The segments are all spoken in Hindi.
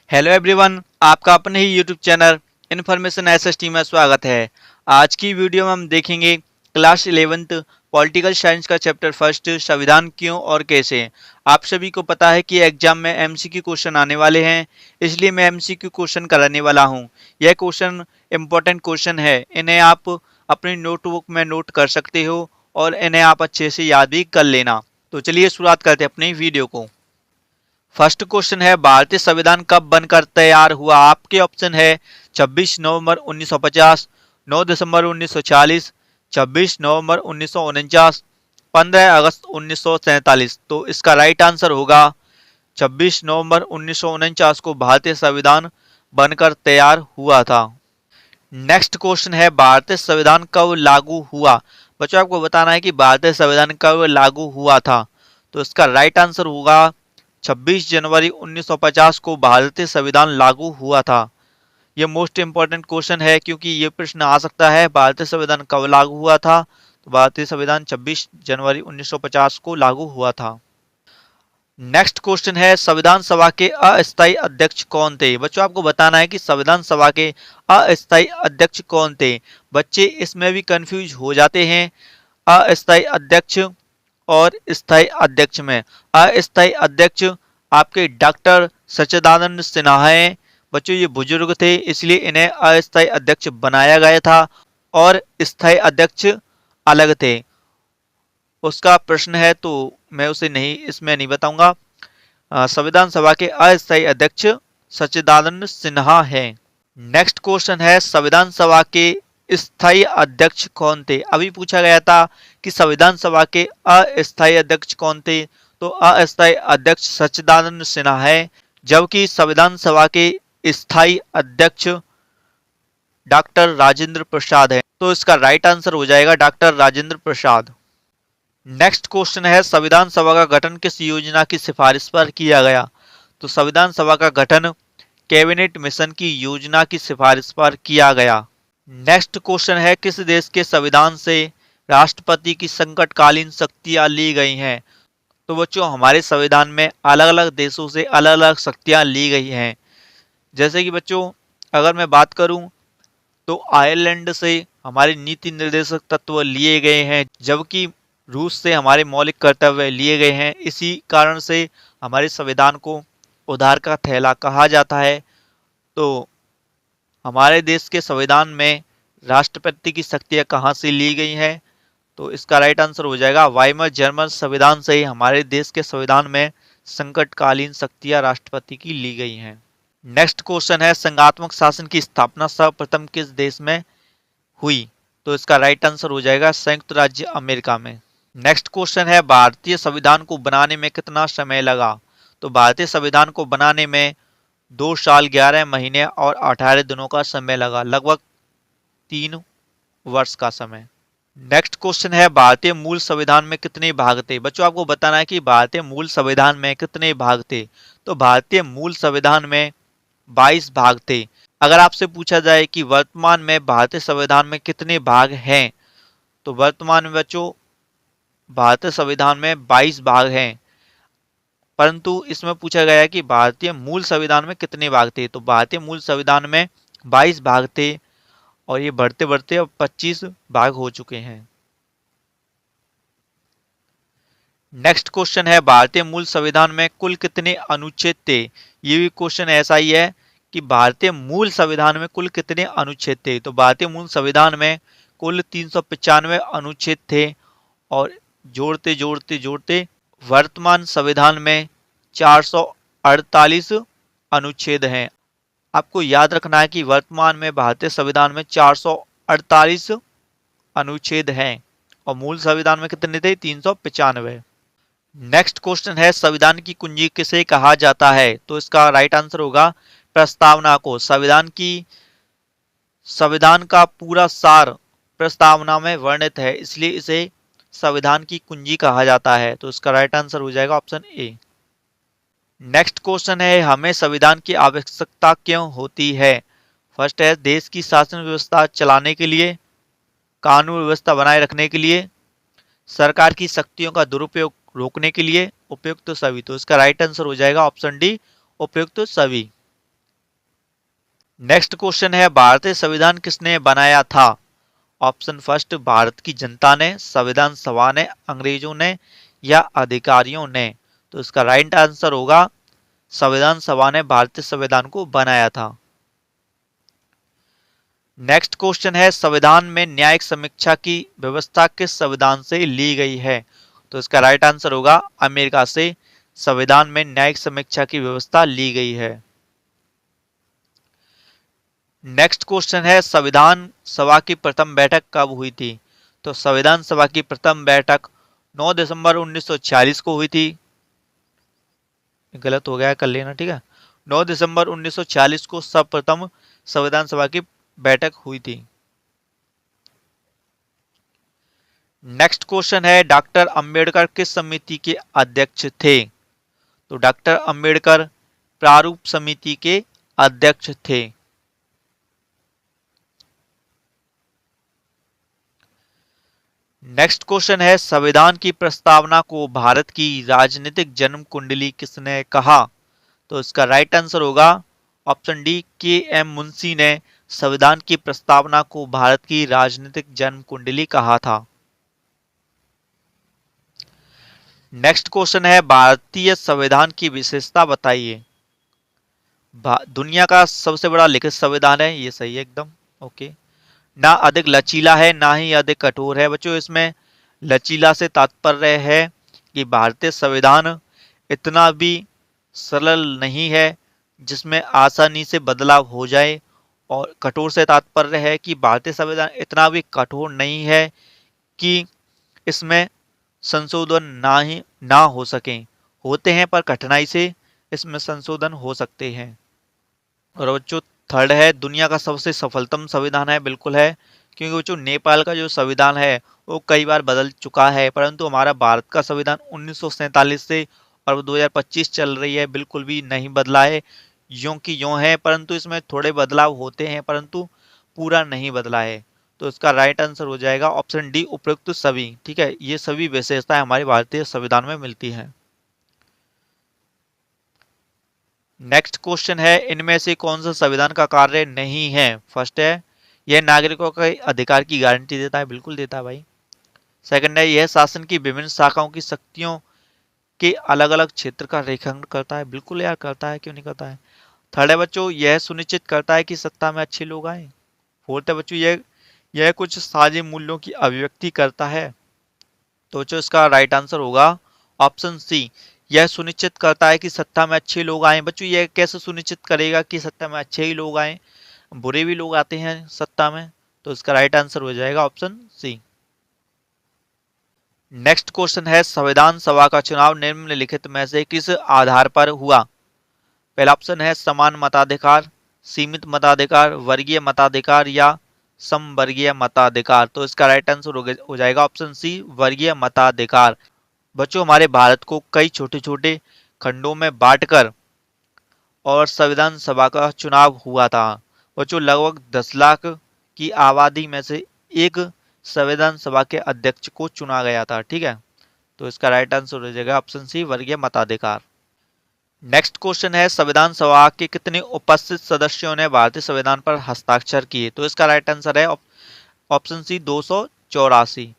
हेलो एवरीवन, आपका अपने ही यूट्यूब चैनल इन्फॉर्मेशन एसएसटी में स्वागत है। आज की वीडियो में हम देखेंगे क्लास 11th पॉलिटिकल साइंस का चैप्टर फर्स्ट संविधान क्यों और कैसे। आप सभी को पता है कि एग्जाम में एमसीक्यू क्वेश्चन आने वाले हैं, इसलिए मैं एमसीक्यू क्वेश्चन कराने वाला हूं। यह क्वेश्चन इंपॉर्टेंट क्वेश्चन है, इन्हें आप अपनी नोटबुक में नोट कर सकते हो और इन्हें आप अच्छे से याद भी कर लेना। तो चलिए शुरुआत करते हैं अपनी वीडियो को। फर्स्ट क्वेश्चन है, भारतीय संविधान कब बनकर तैयार हुआ। आपके ऑप्शन है 26 नवंबर 1950, 9 दिसंबर 1940, 26 नवंबर 1949, 15 अगस्त 1947। तो इसका राइट आंसर होगा 26 नवंबर 1949 को भारतीय संविधान बनकर तैयार हुआ था। नेक्स्ट क्वेश्चन है, भारतीय संविधान कब लागू हुआ। बच्चों आपको बताना है कि भारतीय संविधान कब लागू हुआ था। तो इसका राइट आंसर होगा 26 जनवरी 1950 को भारतीय संविधान लागू हुआ था। यह मोस्ट इंपॉर्टेंट क्वेश्चन है क्योंकि ये प्रश्न आ सकता है भारतीय संविधान कब लागू हुआ था। तो भारतीय संविधान 26 जनवरी 1950 को लागू हुआ था। नेक्स्ट क्वेश्चन है, संविधान सभा के अस्थायी अध्यक्ष कौन थे। बच्चों आपको बताना है कि संविधान सभा के अस्थायी अध्यक्ष कौन थे। बच्चे इसमें भी कंफ्यूज हो जाते हैं अस्थायी अध्यक्ष और स्थायी अध्यक्ष में। अस्थायी अध्यक्ष आपके डॉक्टर सच्चिदानंद सिन्हा हैं। बच्चों ये बुजुर्ग थे, इसलिए इन्हें अस्थायी अध्यक्ष बनाया गया था और स्थायी अध्यक्ष अलग थे। उसका प्रश्न है तो मैं उसे नहीं इसमें नहीं बताऊंगा। संविधान सभा के अस्थायी अध्यक्ष सच्चिदानंद सिन्हा हैं। नेक्स्ट क्वेश्चन है, संविधान सभा के स्थायी अध्यक्ष कौन थे। अभी पूछा गया था कि संविधान सभा के अस्थायी अध्यक्ष कौन थे। तो अस्थायी अध्यक्ष सच्चिदानंद सिन्हा है, जबकि संविधान सभा के स्थायी अध्यक्ष डॉक्टर राजेंद्र प्रसाद है। तो इसका राइट आंसर हो जाएगा doctor Rajendra Prasad. Next question है, संविधान सभा का गठन किस योजना की सिफारिश पर किया गया। तो संविधान सभा का गठन कैबिनेट मिशन की योजना की सिफारिश पर किया गया। नेक्स्ट क्वेश्चन है, किस देश के संविधान से राष्ट्रपति की संकटकालीन शक्तियां ली गई हैं। तो बच्चों हमारे संविधान में अलग अलग देशों से अलग अलग शक्तियां ली गई हैं। जैसे कि बच्चों अगर मैं बात करूं तो आयरलैंड से हमारे नीति निर्देशक तत्व लिए गए हैं, जबकि रूस से हमारे मौलिक कर्तव्य लिए गए हैं। इसी कारण से हमारे संविधान को उधार का थैला कहा जाता है। तो हमारे देश के संविधान में राष्ट्रपति की शक्तियां कहाँ से ली गई हैं। तो इसका राइट आंसर हो जाएगा वाइमर जर्मन संविधान से ही हमारे देश के संविधान में संकटकालीन शक्तियां राष्ट्रपति की ली गई हैं। नेक्स्ट क्वेश्चन है, संघात्मक शासन की स्थापना सर्वप्रथम किस देश में हुई। तो इसका राइट आंसर हो जाएगा संयुक्त राज्य अमेरिका में। नेक्स्ट क्वेश्चन है, भारतीय संविधान को बनाने में कितना समय लगा। तो भारतीय संविधान को बनाने में 2 साल 11 महीने और 18 दिनों का समय लगा, लगभग 3 वर्ष का समय। नेक्स्ट क्वेश्चन है, भारतीय मूल संविधान में कितने भाग थे। बच्चों आपको बताना है कि भारतीय मूल संविधान में कितने भाग थे। तो भारतीय मूल संविधान में 22 भाग थे। अगर आपसे पूछा जाए कि वर्तमान में भारतीय संविधान में कितने भाग हैं, तो वर्तमान में बच्चों भारतीय संविधान में 22 भाग हैं। परंतु इसमें पूछा गया है कि भारतीय मूल संविधान में कितने भाग थे। तो भारतीय मूल संविधान में 22 भाग थे और ये बढ़ते बढ़ते अब 25 भाग हो चुके हैं। नेक्स्ट क्वेश्चन है, भारतीय मूल संविधान में कुल कितने अनुच्छेद थे। ये भी क्वेश्चन ऐसा ही है कि भारतीय मूल संविधान में कुल कितने अनुच्छेद थे। तो भारतीय मूल संविधान में कुल 395 अनुच्छेद थे और जोड़ते जोड़ते जोड़ते वर्तमान संविधान में 448 अनुच्छेद हैं। आपको याद रखना है कि वर्तमान में भारतीय संविधान में 448 अनुच्छेद हैं और मूल संविधान में कितने थे, 395। नेक्स्ट क्वेश्चन है, संविधान की कुंजी किसे कहा जाता है। तो इसका राइट आंसर होगा प्रस्तावना को। संविधान का पूरा सार प्रस्तावना में वर्णित है, इसलिए इसे संविधान की कुंजी कहा जाता है। तो इसका राइट आंसर हो जाएगा ऑप्शन ए। नेक्स्ट क्वेश्चन है, हमें संविधान की आवश्यकता क्यों होती है। फर्स्ट है, देश की शासन व्यवस्था चलाने के लिए, कानून व्यवस्था बनाए रखने के लिए, सरकार की शक्तियों का दुरुपयोग रोकने के लिए, उपयुक्त सभी। तो इसका राइट आंसर हो जाएगा ऑप्शन डी, उपयुक्त सभी। नेक्स्ट क्वेश्चन है भारतीय संविधान किसने बनाया था? ऑप्शन फर्स्ट भारत की जनता ने, संविधान सभा ने, अंग्रेजों ने या अधिकारियों ने। तो इसका राइट आंसर होगा संविधान सभा ने भारतीय संविधान को बनाया था। नेक्स्ट क्वेश्चन है संविधान में न्यायिक समीक्षा की व्यवस्था किस संविधान से ली गई है? तो इसका राइट आंसर होगा अमेरिका से संविधान में न्यायिक समीक्षा की व्यवस्था ली गई है। नेक्स्ट क्वेश्चन है संविधान सभा की प्रथम बैठक कब हुई थी? तो संविधान सभा की प्रथम बैठक 9 दिसंबर 1946 को हुई थी। गलत हो गया, कर लेना, ठीक है। 9 दिसंबर 1946 को सर्वप्रथम संविधान सभा की बैठक हुई थी। नेक्स्ट क्वेश्चन है डॉक्टर अंबेडकर किस समिति के अध्यक्ष थे? तो डॉक्टर अंबेडकर प्रारूप समिति के अध्यक्ष थे। नेक्स्ट क्वेश्चन है संविधान की प्रस्तावना को भारत की राजनीतिक जन्म कुंडली किसने कहा? तो इसका राइट आंसर होगा ऑप्शन डी के एम मुंशी ने संविधान की प्रस्तावना को भारत की राजनीतिक जन्म कुंडली कहा था। नेक्स्ट क्वेश्चन है भारतीय संविधान की विशेषता बताइए। दुनिया का सबसे बड़ा लिखित संविधान है, ये सही है एकदम, ओके। ना अधिक लचीला है ना ही अधिक कठोर है। बच्चों इसमें लचीला से तात्पर्य है कि भारतीय संविधान इतना भी सरल नहीं है जिसमें आसानी से बदलाव हो जाए, और कठोर से तात्पर्य है कि भारतीय संविधान इतना भी कठोर नहीं है कि इसमें संशोधन ना हो सके। होते हैं पर कठिनाई से इसमें संशोधन हो सकते हैं। और बच्चों थर्ड है दुनिया का सबसे सफलतम संविधान है, बिल्कुल है, क्योंकि बच्चों नेपाल का जो संविधान है वो कई बार बदल चुका है, परंतु हमारा भारत का संविधान 1947 से और 2025 चल रही है, बिल्कुल भी नहीं बदला है, यों की यों है, परंतु इसमें थोड़े बदलाव होते हैं परंतु पूरा नहीं बदला है। तो इसका राइट आंसर हो जाएगा ऑप्शन डी उपयुक्त सभी, ठीक है। ये सभी विशेषताएं हमारे भारतीय संविधान में मिलती हैं। नेक्स्ट क्वेश्चन है इनमें से कौन सा संविधान का कार्य नहीं है? फर्स्ट है यह नागरिकों के अधिकार की गारंटी देता है, बिल्कुल देता है भाई। सेकंड है यह शासन की विभिन्न शाखाओं की शक्तियों के अलग अलग क्षेत्र का रेखांकन करता है, बिल्कुल यार करता है, क्यों नहीं करता है। थर्ड है बच्चों यह सुनिश्चित करता है कि सत्ता में अच्छे लोग आए। फोर्थ है बच्चों यह कुछ साझे मूल्यों की अभिव्यक्ति करता है। तो बच्चों इसका राइट आंसर होगा ऑप्शन सी, यह सुनिश्चित करता है कि सत्ता में अच्छे लोग आए। बच्चों यह कैसे सुनिश्चित करेगा कि सत्ता में अच्छे ही लोग आए, बुरे भी लोग आते हैं सत्ता में। तो इसका राइट आंसर हो जाएगा ऑप्शन सी। नेक्स्ट क्वेश्चन है संविधान सभा का चुनाव निम्नलिखित में से किस आधार पर हुआ? पहला ऑप्शन है समान मताधिकार, सीमित मताधिकार, वर्गीय मताधिकार या समवर्गीय मताधिकार। तो इसका राइट आंसर हो जाएगा ऑप्शन सी वर्गीय मताधिकार। बच्चों हमारे भारत को कई छोटे छोटे खंडों में बांटकर और संविधान सभा का चुनाव हुआ था। बच्चों लगभग 10 लाख की आबादी में से एक संविधान सभा के अध्यक्ष को चुना गया था, ठीक है। तो इसका राइट आंसर हो जाएगा ऑप्शन सी वर्गीय मताधिकार। नेक्स्ट क्वेश्चन है संविधान सभा के कितने उपस्थित सदस्यों ने भारतीय संविधान पर हस्ताक्षर किए? तो इसका राइट आंसर है ऑप्शन सी 284।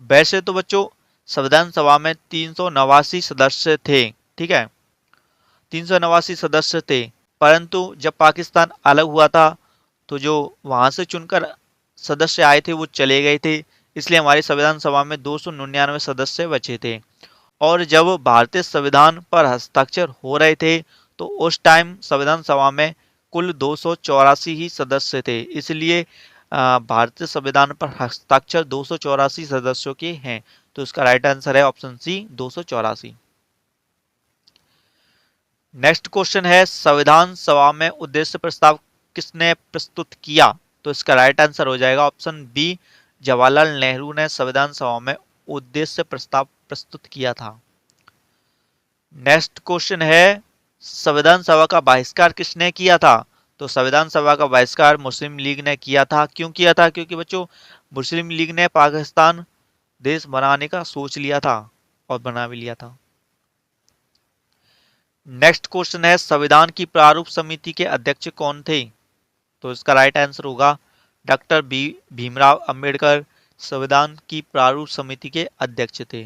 वैसे तो बच्चों संविधान सभा में 389 सदस्य थे, ठीक है, 389 सदस्य थे, परंतु जब पाकिस्तान अलग हुआ था तो जो वहां से चुनकर सदस्य आए थे वो चले गए थे, इसलिए हमारी संविधान सभा में 299 सदस्य बचे थे। और जब भारतीय संविधान पर हस्ताक्षर हो रहे थे तो उस टाइम संविधान सभा में कुल 284 ही सदस्य थे, इसलिए भारतीय संविधान पर हस्ताक्षर 284 सदस्यों के हैं। तो इसका राइट आंसर है ऑप्शन सी 284। नेक्स्ट क्वेश्चन है संविधान सभा में उद्देश्य प्रस्ताव किसने प्रस्तुत किया? तो इसका राइट आंसर हो जाएगा ऑप्शन बी जवाहरलाल नेहरू ने संविधान सभा में उद्देश्य प्रस्ताव प्रस्तुत किया था। नेक्स्ट क्वेश्चन है संविधान सभा का बहिष्कार किसने किया था? तो संविधान सभा का बहिष्कार मुस्लिम लीग ने किया था। क्यों किया था? क्योंकि बच्चों मुस्लिम लीग ने पाकिस्तान देश बनाने का सोच लिया था और बना भी लिया था। नेक्स्ट क्वेश्चन है संविधान की प्रारूप समिति के अध्यक्ष कौन थे? तो इसका राइट आंसर होगा डॉक्टर भीमराव अंबेडकर संविधान की प्रारूप समिति के अध्यक्ष थे।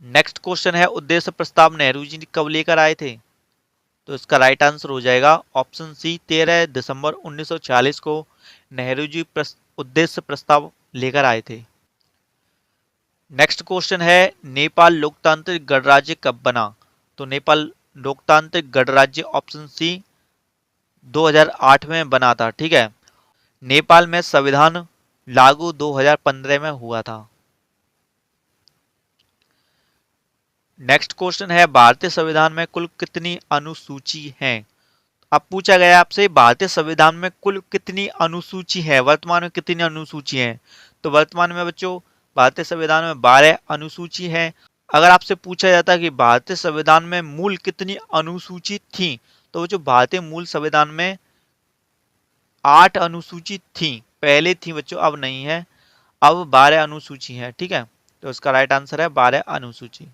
नेक्स्ट क्वेश्चन है उद्देश्य प्रस्ताव नेहरू जी कब लेकर आए थे? तो इसका राइट आंसर हो जाएगा ऑप्शन सी 13 दिसंबर 1940 को नेहरू जी उद्देश्य प्रस्ताव लेकर आए थे। नेक्स्ट क्वेश्चन है नेपाल लोकतांत्रिक गणराज्य कब बना? तो नेपाल लोकतांत्रिक गणराज्य ऑप्शन सी 2008 में बना था। ठीक है, नेपाल में संविधान लागू 2015 में हुआ था। नेक्स्ट क्वेश्चन है भारतीय संविधान में कुल कितनी अनुसूची हैं? अब पूछा गया आपसे भारतीय संविधान में कुल कितनी अनुसूची है, वर्तमान में कितनी अनुसूची है? तो वर्तमान में बच्चों भारतीय संविधान में 12 अनुसूची है। अगर आपसे पूछा जाता कि भारतीय संविधान में मूल कितनी अनुसूची थी, तो बच्चों भारतीय मूल संविधान में 8 अनुसूची थी, पहले थी बच्चों, अब नहीं है, अब 12 अनुसूची है। ठीक है, तो इसका राइट आंसर है 12 अनुसूची।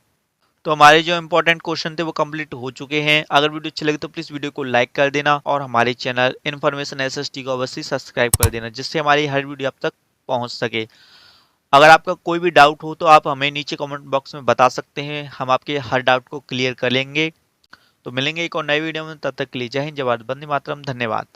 तो हमारे जो इंपॉर्टेंट क्वेश्चन थे वो कंप्लीट हो चुके हैं। अगर वीडियो अच्छी लगे तो प्लीज वीडियो को लाइक कर देना और हमारे चैनल इन्फॉर्मेशन एसएसटी को अवश्य सब्सक्राइब कर देना, जिससे हमारी हर वीडियो आप तक पहुंच सके। अगर आपका कोई भी डाउट हो तो आप हमें नीचे कमेंट बॉक्स में बता सकते हैं, हम आपके हर डाउट को क्लियर कर लेंगे। तो मिलेंगे एक और नई वीडियो में, तब तक के लिए जय हिंद, जय भारत, वंदे मातरम, धन्यवाद।